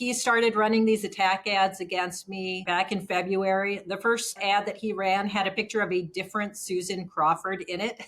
He started running these attack ads against me back in February. The first ad that he ran had a picture of a different Susan Crawford in it.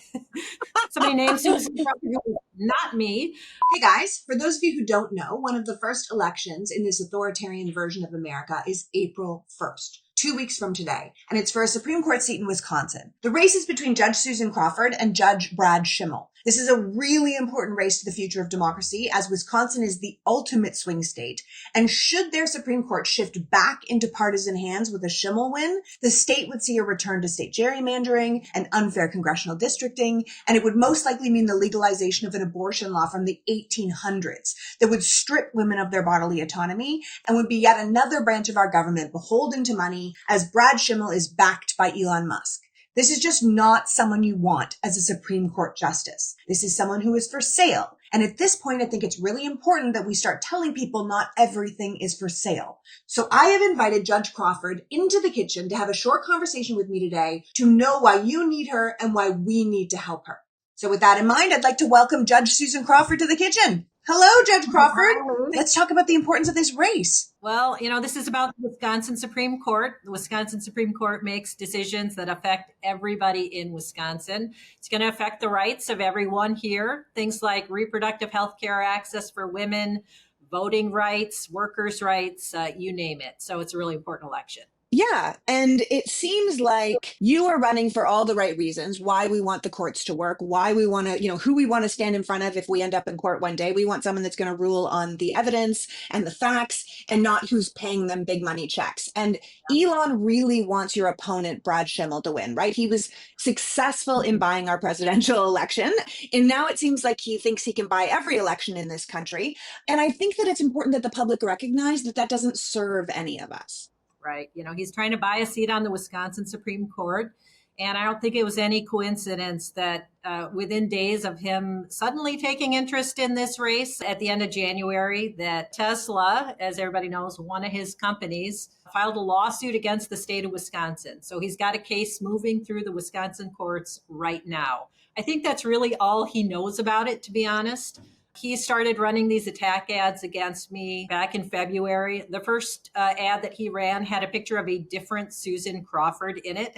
Somebody named Susan Crawford, not me. Hey guys, for those of you who don't know, one of the first elections in this authoritarian version of America is April 1st. 2 weeks from today, and it's for a Supreme Court seat in Wisconsin. The race is between Judge Susan Crawford and Judge Brad Schimmel. This is a really important race to the future of democracy, as Wisconsin is the ultimate swing state. And should their Supreme Court shift back into partisan hands with a Schimmel win, the state would see a return to state gerrymandering and unfair congressional districting, and it would most likely mean the legalization of an abortion law from the 1800s that would strip women of their bodily autonomy and would be yet another branch of our government beholden to money, as Brad Schimmel is backed by Elon Musk. This is just not someone you want as a Supreme Court justice. This is someone who is for sale. And at this point, I think it's really important that we start telling people not everything is for sale. So I have invited Judge Crawford into the kitchen to have a short conversation with me today to know why you need her and why we need to help her. So with that in mind, I'd like to welcome Judge Susan Crawford to the kitchen. Hello, Judge Crawford. Let's talk about the importance of this race. Well, this is about the Wisconsin Supreme Court. The Wisconsin Supreme Court makes decisions that affect everybody in Wisconsin. It's going to affect the rights of everyone here. Things like reproductive health care access for women, voting rights, workers' rights, you name it. So it's a really important election. Yeah. And it seems like you are running for all the right reasons, why we want the courts to work, why we want to, who we want to stand in front of if we end up in court one day. We want someone that's going to rule on the evidence and the facts and not who's paying them big money checks. And Elon really wants your opponent, Brad Schimmel, to win, right? He was successful in buying our presidential election. And now it seems like he thinks he can buy every election in this country. And I think that it's important that the public recognize that that doesn't serve any of us. Right. He's trying to buy a seat on the Wisconsin Supreme Court. And I don't think it was any coincidence that within days of him suddenly taking interest in this race at the end of January, that Tesla, as everybody knows, one of his companies, filed a lawsuit against the state of Wisconsin. So he's got a case moving through the Wisconsin courts right now. I think that's really all he knows about it, to be honest. He started running these attack ads against me back in February. The first ad that he ran had a picture of a different Susan Crawford in it.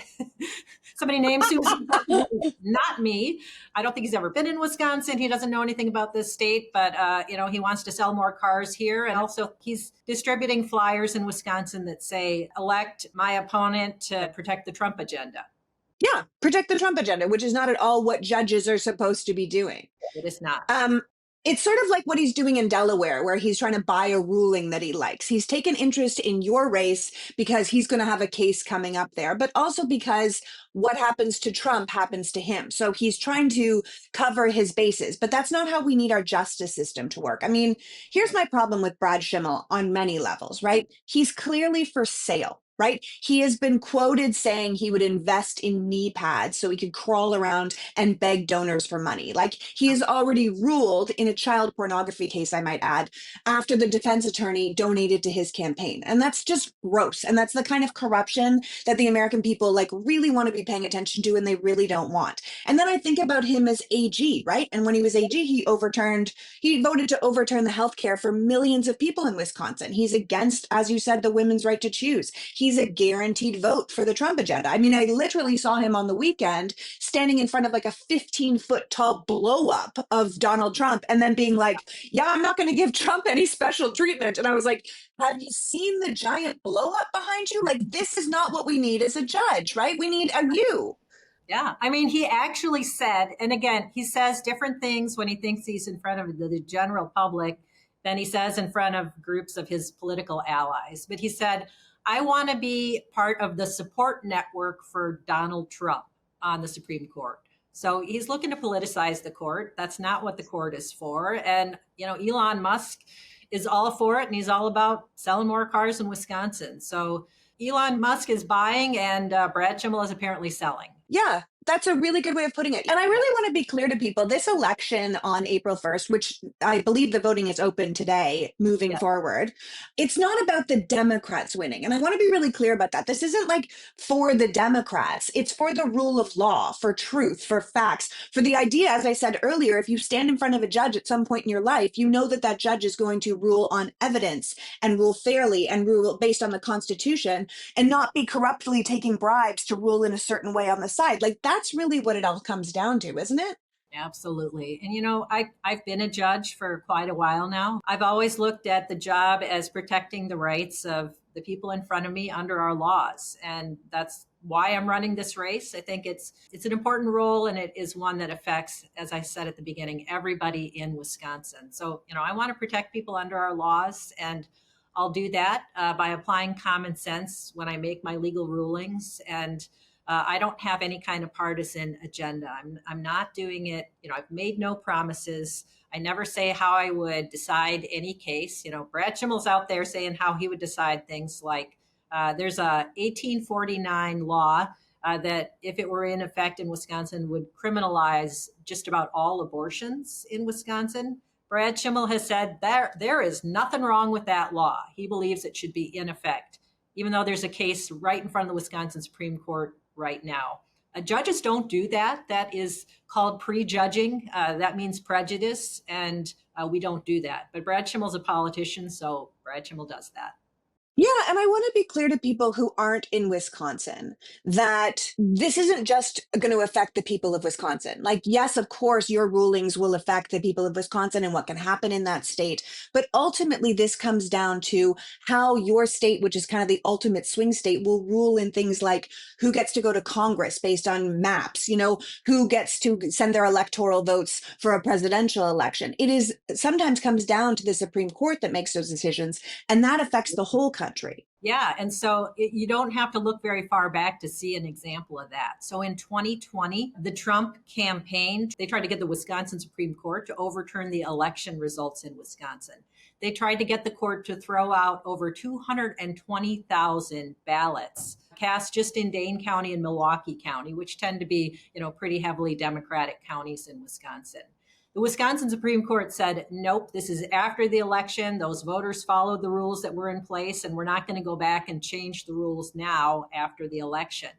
Somebody named Susan Crawford, not me. I don't think he's ever been in Wisconsin. He doesn't know anything about this state, but he wants to sell more cars here. And also he's distributing flyers in Wisconsin that say, elect my opponent to protect the Trump agenda. Yeah, protect the Trump agenda, which is not at all what judges are supposed to be doing. It is not. It's sort of like what he's doing in Delaware, where he's trying to buy a ruling that he likes. He's taken interest in your race because he's going to have a case coming up there, but also because what happens to Trump happens to him. So he's trying to cover his bases, but that's not how we need our justice system to work. I mean, here's my problem with Brad Schimmel on many levels, right? He's clearly for sale. Right? He has been quoted saying he would invest in knee pads so he could crawl around and beg donors for money. Like, he has already ruled in a child pornography case, I might add, after the defense attorney donated to his campaign. And that's just gross. And that's the kind of corruption that the American people really want to be paying attention to, and they really don't want. And then I think about him as AG, right? And when he was AG, he voted to overturn the health care for millions of people in Wisconsin. He's against, as you said, the women's right to choose. He's a guaranteed vote for the Trump agenda. I mean, I literally saw him on the weekend standing in front of a 15-foot tall blow up of Donald Trump and then being like, yeah, I'm not going to give Trump any special treatment. And I was like, have you seen the giant blow up behind you? This is not what we need as a judge, right? We need a you. Yeah. I mean, he actually said, and again, he says different things when he thinks he's in front of the general public than he says in front of groups of his political allies. But he said, I want to be part of the support network for Donald Trump on the Supreme Court. So he's looking to politicize the court. That's not what the court is for. And, Elon Musk is all for it, and he's all about selling more cars in Wisconsin. So Elon Musk is buying, and Brad Schimmel is apparently selling. Yeah. That's a really good way of putting it. And I really want to be clear to people, this election on April 1st, which I believe the voting is open today, moving Yeah, forward, it's not about the Democrats winning. And I want to be really clear about that. This isn't like for the Democrats. It's for the rule of law, for truth, for facts, for the idea, as I said earlier, if you stand in front of a judge at some point in your life, you know that that judge is going to rule on evidence and rule fairly and rule based on the Constitution and not be corruptly taking bribes to rule in a certain way on the side. Like, that's really what it all comes down to, isn't it? absolutely. And I've been a judge for quite a while now. I've always looked at the job as protecting the rights of the people in front of me under our laws. And that's why I'm running this race. I think it's an important role, and it is one that affects, as I said at the beginning, everybody in Wisconsin. So, I want to protect people under our laws, and I'll do that by applying common sense when I make my legal rulings. And I don't have any kind of partisan agenda. I'm not doing it. I've made no promises. I never say how I would decide any case. Brad Schimmel's out there saying how he would decide things like there's a 1849 law that, if it were in effect in Wisconsin, would criminalize just about all abortions in Wisconsin. Brad Schimmel has said there is nothing wrong with that law. He believes it should be in effect, even though there's a case right in front of the Wisconsin Supreme Court right now. Judges don't do that. That is called prejudging. That means prejudice, and we don't do that. But Brad Schimmel's a politician, so Brad Schimmel does that. Yeah, and I want to be clear to people who aren't in Wisconsin that this isn't just going to affect the people of Wisconsin. Like, yes, of course, your rulings will affect the people of Wisconsin and what can happen in that state. But ultimately, this comes down to how your state, which is kind of the ultimate swing state, will rule in things like who gets to go to Congress based on maps, who gets to send their electoral votes for a presidential election. It is sometimes comes down to the Supreme Court that makes those decisions, and that affects the whole country. Yeah. And so you don't have to look very far back to see an example of that. So in 2020, the Trump campaign, they tried to get the Wisconsin Supreme Court to overturn the election results in Wisconsin. They tried to get the court to throw out over 220,000 ballots cast just in Dane County and Milwaukee County, which tend to be, pretty heavily Democratic counties in Wisconsin. The Wisconsin Supreme Court said, nope, this is after the election. Those voters followed the rules that were in place, and we're not going to go back and change the rules now after the election.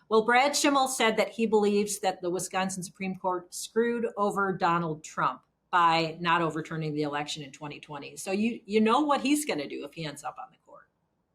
Well, Brad Schimmel said that he believes that the Wisconsin Supreme Court screwed over Donald Trump by not overturning the election in 2020. So you know what he's going to do if he ends up on the court.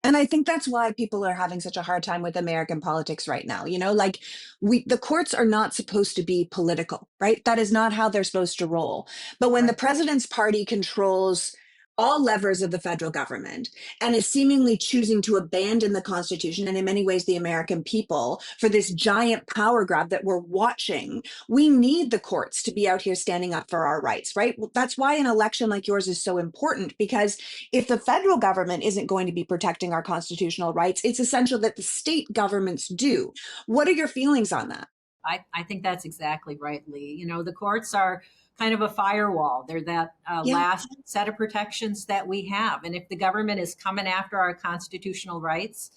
And I think that's why people are having such a hard time with American politics right now. Like the courts are not supposed to be political, right? That is not how they're supposed to roll. But when the president's party controls all levers of the federal government and is seemingly choosing to abandon the Constitution and in many ways the American people for this giant power grab that we're watching, we need the courts to be out here standing up for our rights, right? Well, that's why an election like yours is so important, because if the federal government isn't going to be protecting our constitutional rights, it's essential that the state governments do. What are your feelings on that? I think that's exactly right, Lee. The courts are kind of a firewall. They're that last set of protections that we have. And if the government is coming after our constitutional rights,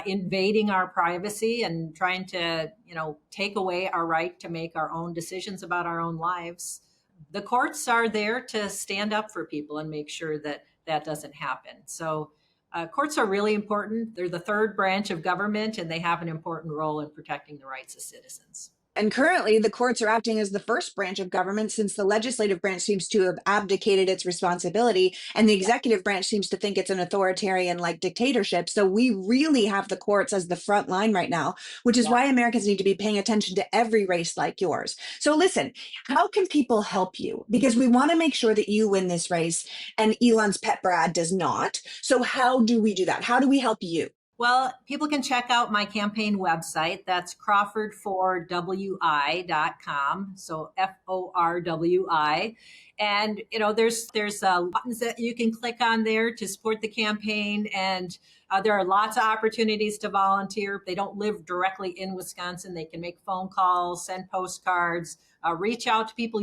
invading our privacy and trying to, take away our right to make our own decisions about our own lives, the courts are there to stand up for people and make sure that that doesn't happen. So courts are really important. They're the third branch of government, and they have an important role in protecting the rights of citizens. And currently, the courts are acting as the first branch of government, since the legislative branch seems to have abdicated its responsibility, and the executive branch seems to think it's an authoritarian like dictatorship. So we really have the courts as the front line right now, which is why Americans need to be paying attention to every race like yours. So listen, how can people help you? Because we want to make sure that you win this race and Elon's pet Brad does not. So how do we do that? How do we help you? Well, people can check out my campaign website. That's crawford4wi.com. So FORWI. And, there's buttons that you can click on there to support the campaign. And there are lots of opportunities to volunteer. If they don't live directly in Wisconsin, they can make phone calls, send postcards, reach out to people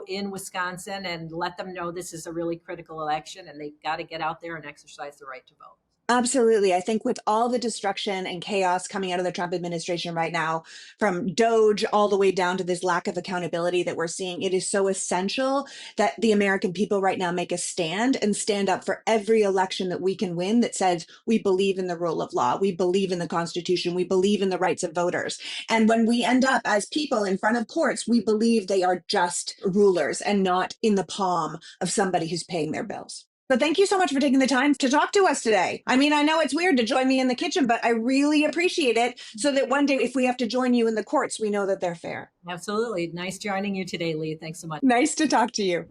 in Wisconsin and let them know this is a really critical election and they've got to get out there and exercise the right to vote. Absolutely. I think with all the destruction and chaos coming out of the Trump administration right now, from Doge all the way down to this lack of accountability that we're seeing, it is so essential that the American people right now make a stand and stand up for every election that we can win that says we believe in the rule of law, we believe in the Constitution, we believe in the rights of voters. And when we end up as people in front of courts, we believe they are just rulers and not in the palm of somebody who's paying their bills. So thank you so much for taking the time to talk to us today. I mean, I know it's weird to join me in the kitchen, but I really appreciate it so that one day if we have to join you in the courts, we know that they're fair. Absolutely. Nice joining you today, Lee. Thanks so much. Nice to talk to you.